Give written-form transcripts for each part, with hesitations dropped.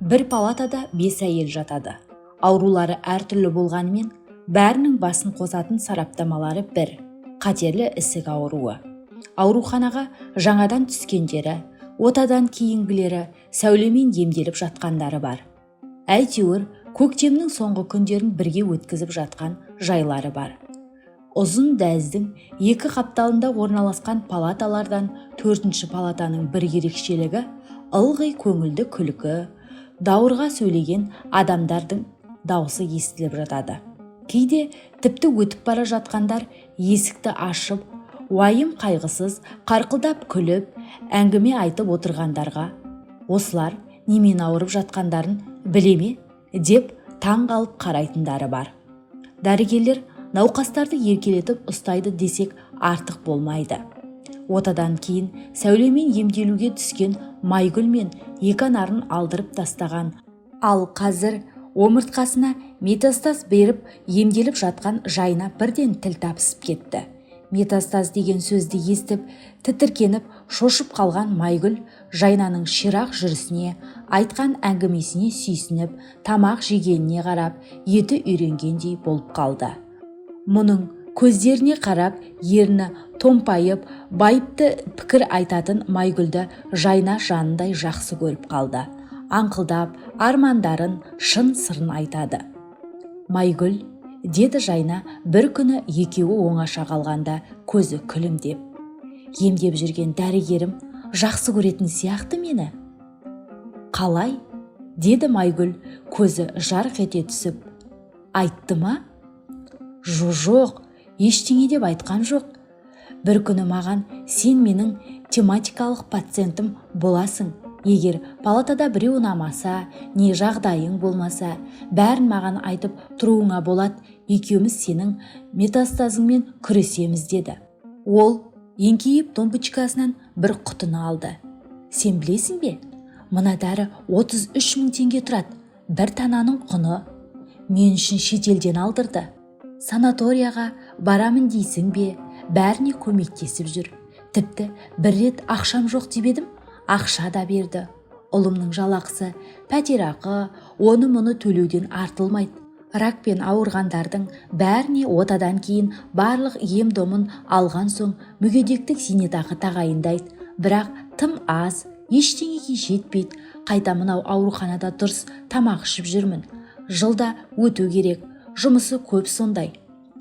Бір палатада 5 әйел жатады. Аурулары әртүрлі болғанымен, бәрінің басын қосатын сараптамалары бір: қатерлі ісік ауруы. Ауруханаға жаңадан түскендері, отадан кейінгілері, сәулемен емделіп жатқандары бар. Әйтеуір, көктемнің соңғы күндерін бірге өткізіп жатқан жайлары бар. Ұзын дәліздің 2 қапталында орналасқан палаталардан 4-ші палатаның бір ерекшелігі ылғи көңілді күлкі, даурыға сөйлеген адамдардың дауысы естіліп жатады. Кейде тіпті өтіп бара жатқандар есікті ашып, уайым қайғысыз қарқылдап күліп, әңгіме айтып отырғандарға осылар немен ауырып жатқандарын біле ме деп таң қалып қарайтындары бар. Дәрігерлер науқастарды еркелетіп ұстайды десек артық болмайды. Отадан кейін сәулемен емделуге түскен Майгүл мен екі анарын алдырып тастаған, ал қазір омыртқасына метастаз беріп емделіп жатқан Жайна бірден тіл табысып кетті. Метастаз деген сөзді естіп, тітіркеніп, шошып қалған Майгүл Жайнаның ширақ жүрісіне, айтқан әңгімесіне сүйсініп, тамақ жегеніне қарап, еті үйренгендей болып қалды. Мұның көздеріне қарап, ерні томпайып, байыпты пікір айтатын Майгүлді Жайна жанындай жақсы көріп қалды. Аңқылдап, армандарын, шын сырын айтады. Майгүл, деді Жайна бір күні екеуі оңаша қалғанда көзі күлімдеп. Емдеп жүрген дәрігерім жақсы көретін сияқты мені. Қалай? Деді Майгүл көзі жарқ ете түсіп. Айтты ма? Жоқ, ештеңе деп айтқан жоқ. Бір күні маған сен менің тематикалық пациентім боласың. Егер палатада біреу ұнамаса, не жағдайың болмаса, бәрін маған айтып тұруыңа болады, екеуміз сенің метастазыңмен күресеміз деді. Ол еңкейіп томпочкасынан бір құтыны алды. Сен білесің бе? Мына дәрі 33 мың теңге тұрады. Бір тананың құны. Мен үшін шетелден алдырды. Санаторияға барамын дейсің бе? Бәріне көмектесіп жүр. Тіпті бір рет ақшам жоқ деп едім, ақша да берді. Ұлымның жалақысы, пәтерақы, оны-мұны төлеуден артылмайды. Ракпен ауырғандардың бәріне отадан кейін барлық ем-домын алған соң мүгедектік зейнетақы тағайындайды. Бірақ тым аз, ештеңеге жетпейді. Қайта мынау ауруханада дұрыс тамақ ішіп жүрмін. Жылда өту керек. Жұмысы көп сондай.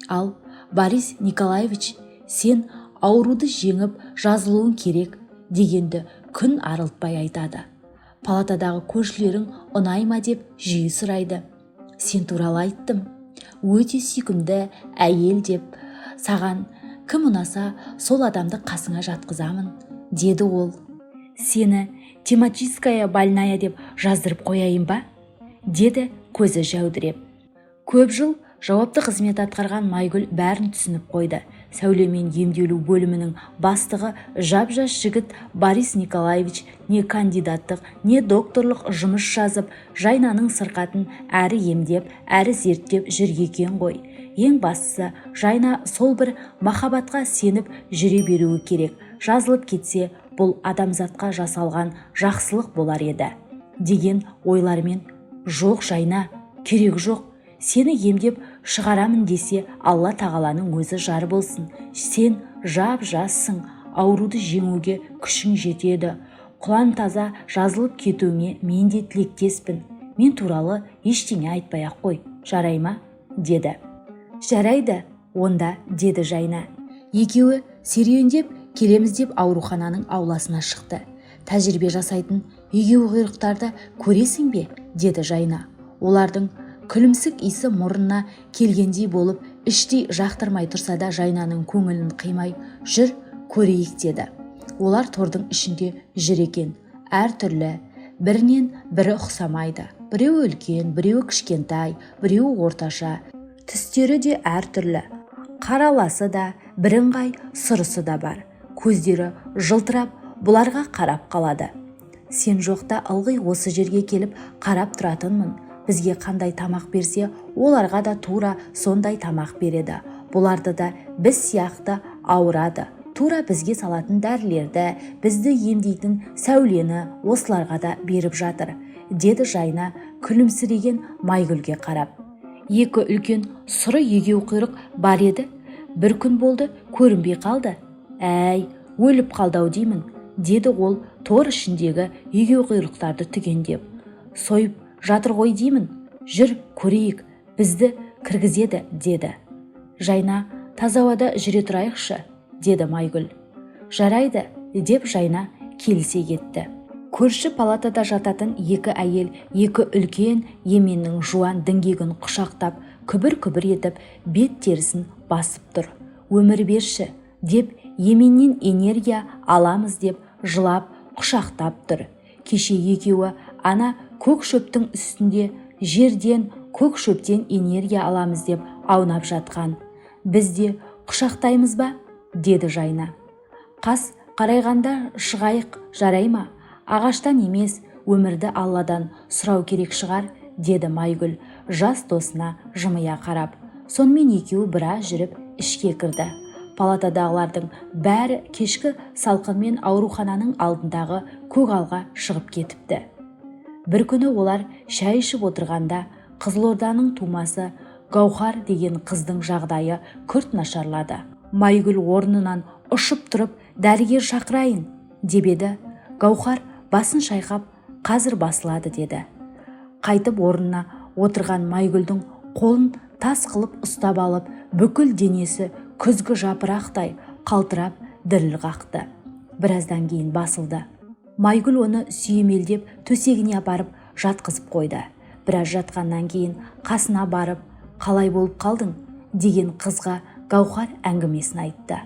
Ал Борис Николаевич, сен ауруды жеңіп жазылуың керек дегенді күн арылтпай айтады. Палатадағы көршілерің ұнайма деп жиі сұрайды. Сен туралы айттым. Өте сүйкімді әйел деп. Саған кім ұнаса, сол адамды қасыңа жатқызамын, деді ол. Сені тематическая больная деп жаздырып қояйын ба? Деді көзі жәудіреп. Көп жыл жауапты қызмет атқарған Майгүл бәрін түсініп қойды. Сәулемен емделу бөлімінің бастығы жап-жас жігіт Борис Николаевич не кандидаттық, не докторлық жұмыс жазып, Жайнаның сырқатын әрі емдеп, әрі зерттеп жүр екен ғой. Ең бастысы, Жайна сол бір махаббатқа сеніп жүре беруі керек. Жазылып кетсе, бұл адамзатқа жасалған жақсылық болар еді деген ойлармен. Жоқ Жайна, керек жоқ. Сені емдеп шығарамын десе, Алла тағаланың өзі жар болсын. Сен жап-жассың, ауруды жеңуге күшің жетеді. Құлан таза жазылып кетуіңе мен де тілектеспін. Мен туралы ештеңе айтпай-ақ қой, жарай ма? Деді. Жарайды, онда, деді Жайна. Екеуі серуендеп келеміз деп аурухананың ауласына шықты. Тәжірибе жасайтын егеуқұйрықтарды көресің бе? Деді Жайна. Олардың күлімсік иісі мұрнына келгендей болып, іштей жақтырмай тұрса да Жайнаның көңілін қимай, жүр көрейік деді. Олар тордың ішінде жүр екен. Әртүрлі, бірінен бірі ұқсамайды. Біреу үлкен, біреу кішкентай, біреу орташа. Түстері де әртүрлі. Қараласы да, бірыңғай сұрысы да бар. Көздері жылтырап, бұларға қарап қалады. Сен жоқта ылғи осы жерге келіп қарап тұратынмын. Бізге қандай тамақ берсе, оларға да тура сондай тамақ береді. Бұларды да біз сияқты ауырады. Тура бізге салатын дәрілерді, бізді емдейтін сәулені осыларға да беріп жатыр. деді Жайна күлімсіреген Майгүлге қарап. Екі үлкен сұры егеу құйрық бар еді. Бір күн болды көрінбей қалды. Әй, өліп қалды-ау деймін, деді ол тор ішіндегі егеу құйрықтарды түгендеп. Сойып жатыр ғой деймін. Жүр, көрейік, бізді кіргізеді, деді. Жайна, таза ауада жүре тұрайықшы, деді Майгүл. Жарайды, деп Жайна келісе кетті. Көрші палатада жататын екі әйел екі үлкен еменнің жуан діңгегін құшақтап, күбір-күбір етіп, бет терісін басып тұр. Өмір берші, деп еменнен энергия аламыз деп жылап құшақтап тұр. Кеше екеуі ана көк шөптің үстінде жерден, көк шөптен энергия аламыз деп аунап жатқан. Біз де құшақтаймыз ба, деді Жайна. Қас қарайғанда шығайық, жарай ма? Ағаштан емес, өмірді Алладан сұрау керек шығар, деді Майгүл жас досына жымия қарап. Сонымен екеуі біраз жүріп ішке кірді. Палатадағылардың бәрі кешкі салқынмен аурухананың алдындағы көгалға шығып кетіпті. Бір күні олар шай ішіп отырғанда Қызылорданың тумасы Гаухар деген қыздың жағдайы күрт нашарлады. Майгүл орнынан ұшып тұрып, дәрігер шақырайын деп еді. Гаухар басын шайқап, қазір басылады, деді. Қайтып орнына отырған Майгүлдің қолын тас қылып ұстап алып, бүкіл денесі күзгі жапырақтай қалтырап діріл қақты. Біраздан кейін басылды. Майгүл оны сүйемелдеп төсегіне апарып жатқызып қойды. Біраз жатқаннан кейін қасына барып, қалай болып қалдың, деген қызға Гаухар әңгімесін айтты.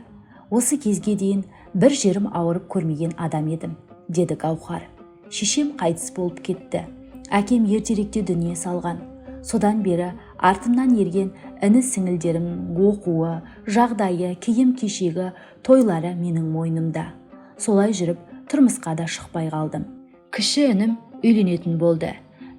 Осы кезге дейін бір жерім ауырып көрмеген адам едім, деді Гаухар. Шешем қайтыс болып кетті. Әкем ертеректе дүние салған. Содан бері артымнан ерген іні сіңілдерімнің оқуы, жағдайы, киім кешегі, тойлары менің мойнымда. Солай жүріп тұрмысқа да шықпай қалдым. Кіші інім үйленетін болды.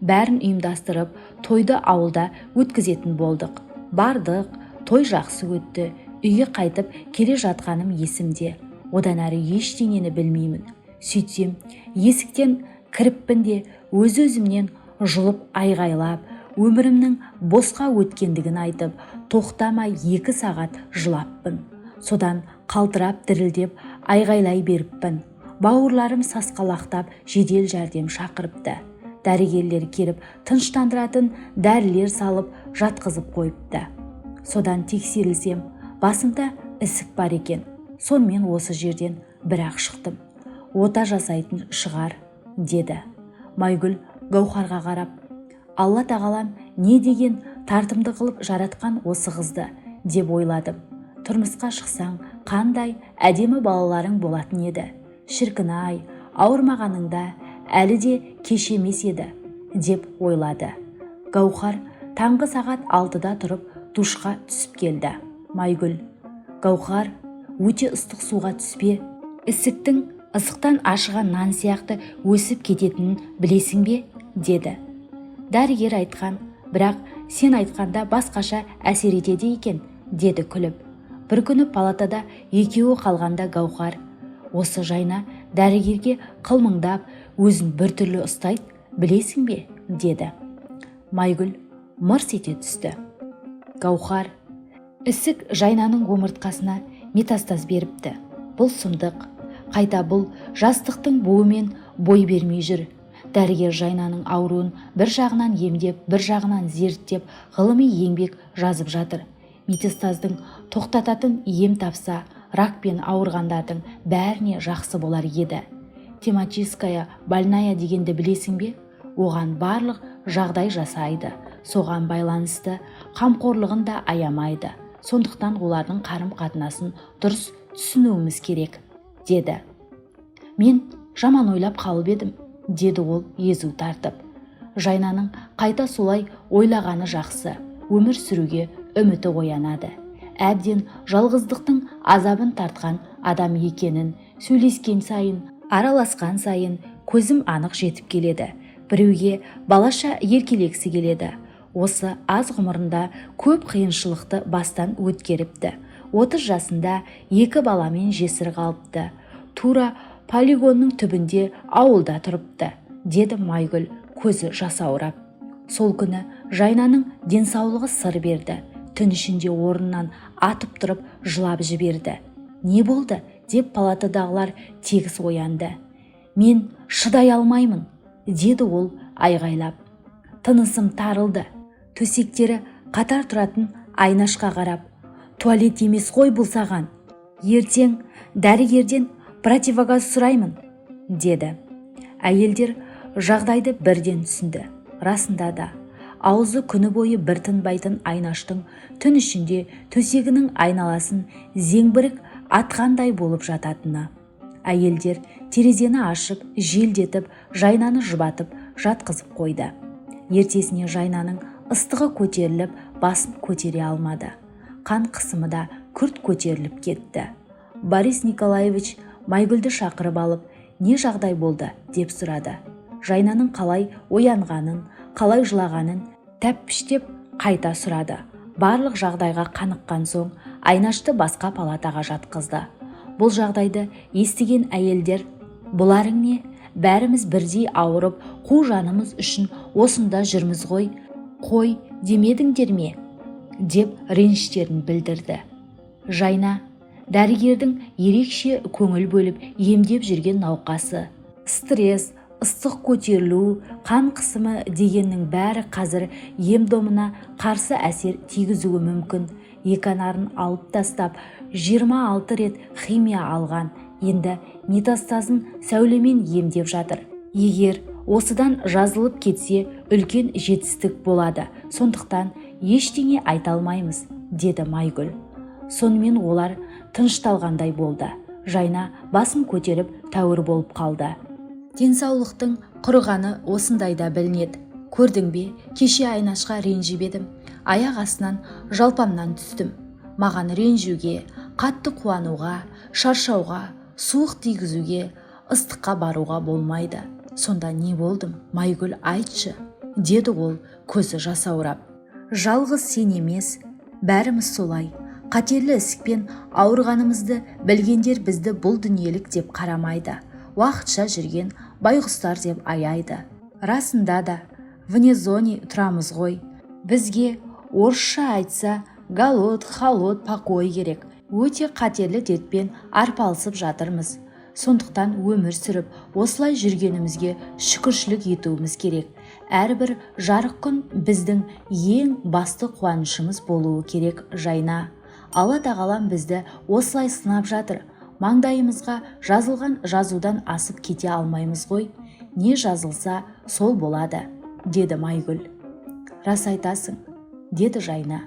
Бәрін ұйымдастырып, тойды ауылда өткізетін болдық. Бардық, той жақсы өтті. Үйге қайтып келе жатқаным есімде. Одан әрі ештеңені білмеймін. Сөйтсем, есіктен кіріппін де өз-өзімнен жұлып айғайлап, өмірімнің босқа өткендігін айтып, тоқтамай 2 сағат жылаппын. Содан қалтырап дірілдеп айғайлай беріппін. Бауырларым сасқалақтап жедел жәрдем шақырыпты. Дәрігерлер келіп тыныштандыратын дәрілер салып жатқызып қойыпты. Содан тексерілсем, басымда ісік бар екен. Сонымен осы жерден бір-ақ шықтым. Ота жасайтын шығар, деді. Майгүл Гаухарға қарап, Алла тағалам не деген тартымды қылып жаратқан осы қызды, деп ойладым. Тұрмысқа шықсаң, қандай әдемі балаларың болатын еді. Шіркін-ай, ауырмағаныңда әлі де кеш емес еді, деп ойлады. Гаухар таңғы сағат 6-да тұрып душқа түсіп келді. Майгүл, Гаухар, өте ыстық суға түспе. Ісіктің ысықтан ашыған нан сияқты өсіп кететінін білесің бе, деді. Дәрігер айтқан, бірақ сен айтқанда басқаша әсер етеді екен, деді күліп. Бір күні палатада екеуі қалғанда Гаухар, осы Жайна дәрігерге қылмыңдап, өзін біртүрлі ұстайды, білесің бе, деді. Майгүл мырс ете түсті. Гаухар, ісік Жайнаның омыртқасына метастаз беріпті. Бұл сұмдық. Қайта бұл жастықтың буымен бой бермей жүр. Дәрігер Жайнаның ауруын бір жағынан емдеп, бір жағынан зерттеп, ғылыми еңбек жазып жатыр. Метастаздың тоқтататын ем тапса, ракпен ауырғандардың бәріне жақсы болар еді. Тематическая больная дегенді білесің бе? Оған барлық жағдай жасайды. Соған байланысты қамқорлығын да аямайды. Сондықтан олардың қарым-қатынасын дұрыс түсінуіміз керек, деді. Мен жаман ойлап қалып едім, деді ол езу тартып. Жайнаның қайта солай ойлағаны жақсы. Өмір сүруге үміті оянады. Әбден жалғыздықтың азабын тартқан адам екенін сөйлескен сайын, араласқан сайын көзім анық жетіп келеді. Біреуге балаша еркелегісі келеді. Осы аз ғұмырында көп қиыншылықты бастан өткеріпті. 30 жасында 2 баламен жесір қалыпты. Тура полигонның түбінде ауылда тұрыпты, деді Майгүл көзі жасаурап. Сол күні Жайнаның денсаулығы сыр берді. Түн ішінде орнынан атып тұрып жылап жіберді. Не болды деп палатадағылар тегіс оянды. Мен шыдай алмаймын, деді ол айғайлап. Тынысым тарылды. Төсектері қатар тұратын Айнашқа қарап, туалет емес қой бұл саған. Ертең дәрігерден противогаз сұраймын, деді. Әйелдер жағдайды бірден түсінді. Расында да, аузы күні бойы бір тынбайтын Айнаштың түн ішінде төсегінің айналасын зеңбірік атқандай болып жататыны. Әйелдер терезені ашып, желдетіп, Жайнаны жұбатып жатқызып қойды. Ертесіне Жайнаның ыстығы көтеріліп, басын көтере алмады. Қан қысымы да күрт көтеріліп кетті. Борис Николаевич Майгүлді шақырып алып, не жағдай болды деп сұрады. Жайнаның қалай оянғанын, қалай жылағанын тәппіштеп қайта сұрады. Барлық жағдайға қаныққан соң Айнашты басқа палатаға жатқызды. Бұл жағдайды естіген әйелдер, бұларың не? Бәріміз бірдей ауырып, қу жанымыз үшін осында жүрміз ғой. Қой демедіңдер ме? Деп реніштерін білдірді. Жайна, дәрігердің ерекше көңіл бөліп емдеп жүрген науқасы. Стресс, ыстық көтерілу, қан қысымы дегеннің бәрі қазір ем-домына қарсы әсер тигізуі мүмкін. Еканарын алып тастап, 26 рет химия алған. Енді метастазын сәулемен емдеп жатыр. Егер осыдан жазылып кетсе, үлкен жетістік болады. Сондықтан ештеңе айта алмаймыз, деді Майгүл. Сонымен олар тынышталғандай болды. Жайна басын көтеріп тәуір болып қалды. Денсаулықтың құрығаны осындайда білінеді. Көрдің бе, кеше Айнашқа ренжіп едім. Аяқ астынан жалпамнан түстім. Маған ренжуге, қатты қуануға, шаршауға, суық тигізуге, ыстыққа баруға болмайды. Сонда не болдым? Майгүл, айтшы, деді ол көзі жасаурап. Жалғыз сен емес, бәріміз солай. Қатерлі ісікпен ауырғанымызды білгендер бізді бұл дүниелік деп қарамайды. Уақытша жүрген байғұстар деп аяйды. Расында да, вне зоне тұрамыз ғой. Бізге орысша айтса, голод, холод, покой керек. Өте қатерлі дертпен арпалысып жатырмыз. Сондықтан өмір сүріп, осылай жүргенімізге шүкіршілік етуіміз керек. Әрбір жарық күн біздің ең басты қуанышымыз болуы керек. Жайна, Алла тағалам бізді осылай сынап жатыр. Маңдайымызға жазылған жазудан асып кете алмаймыз ғой. Не жазылса, сол болады, деді Майгүл. Рас айтасың, деді Жайна.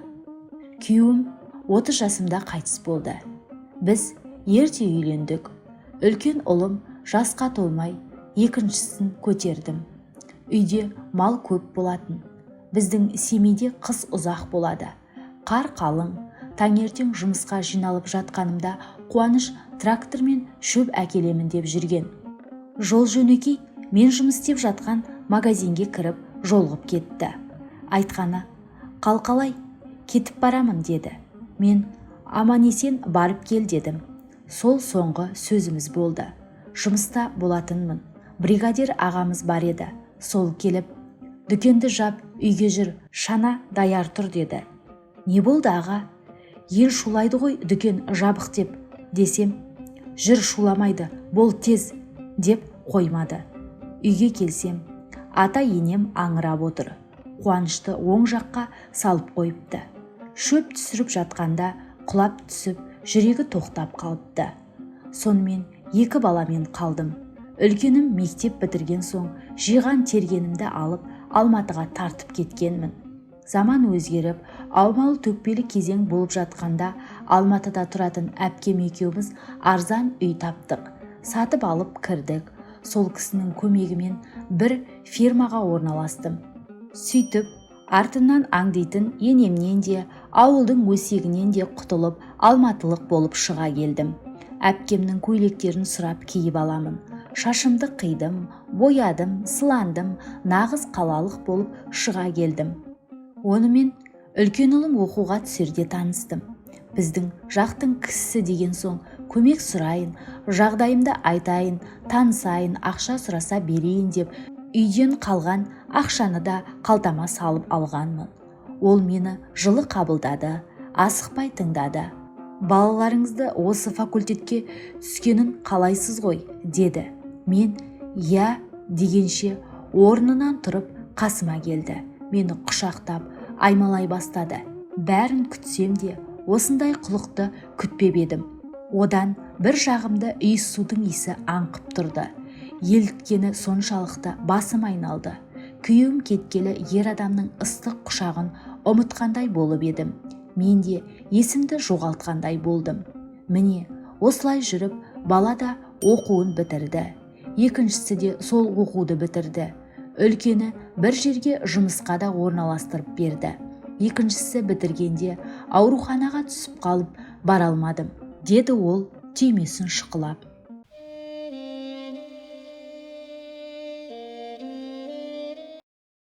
Күйеуім 30 жасымда қайтыс болды. Біз ерте үйлендік. Үлкен ұлым жасқа толмай, екіншісін көтердім. Үйде мал көп болатын. Біздің семейде қыс ұзақ болады. Қар қалың. Таңертең жұмысқа жиналып жатқанымда Қуаныш трактормен шөп әкелемін деп жүрген. Жол жөнекей, мен жұмыс істеп жатқан магазинге кіріп жолығып кетті. Айтқаны, қалқалай, кетіп барамын деді. Мен аман-есен барып кел дедім. Сол соңғы сөзіміз болды. Жұмыста болатынмын. Бригадир ағамыз бар еді. Сол келіп, дүкенді жап, үйге жүр, шана даяр тұр деді. Не болды аға? Ел шулайды ғой, дүкен жабық деп, десем, жүр шуламайды, бол тез, деп қоймады. Үйге келсем, ата енем аңырап отыр. Қуанышты оң жаққа салып қойыпты. Шөп түсіріп жатқанда құлап түсіп, жүрегі тоқтап қалыпты. Сонымен 2 баламен қалдым. Үлкенім мектеп бітірген соң жиған тергенімді алып Алматыға тартып кеткенмін. Заман өзгеріп, аумалы төкпелі кезең болып жатқанда Алматыда тұратын әпкем екеуміз арзан үй таптық. Сатып алып кірдік. Сол кісінің көмегімен бір фирмаға орналастым. Сөйтіп, артымнан аңдитын енемнен де, ауылдың өсегінен де құтылып, алматылық болып шыға келдім. Әпкемнің көйлектерін сұрап киіп аламын. Шашымды қидым, боядым, сыландым, нағыз қалалық болып шыға келдім. Онымен үлкен ұлым оқуға түсерде таныстым. Біздің жақтың кісісі деген соң көмек сұрайын, жағдайымды айтайын, танысайын, ақша сұраса берейін деп үйден қалған ақшаны да қалтама салып алғанмын. Ол мені жылы қабылдады, асықпай тыңдады. Балаларыңызды осы факультетке түскенін қалайсыз ғой, деді. Мен «Я» дегенше орнынан тұрып қасыма келді. Мені құшақтап аймалай бастады. Бәрін күтсем де осындай құлықты күтпеп едім. Одан бір жағымда иіссудың иісі аңқып тұрды. Еліткені соншалықты басым айналды. Күйеуім кеткелі ер адамның ыстық құшағын ұмытқандай болып едім. Мен де есімді жоғалтқандай болдым. Міне, осылай жүріп, бала да оқуын бітірді. Екіншісі де сол оқуды бітірді. Үлкені бір жерге жұмысқа да орналастырып берді. Екіншісі бітіргенде ауруханаға түсіп қалып бара алмадым, деді ол түймесін шұқылап.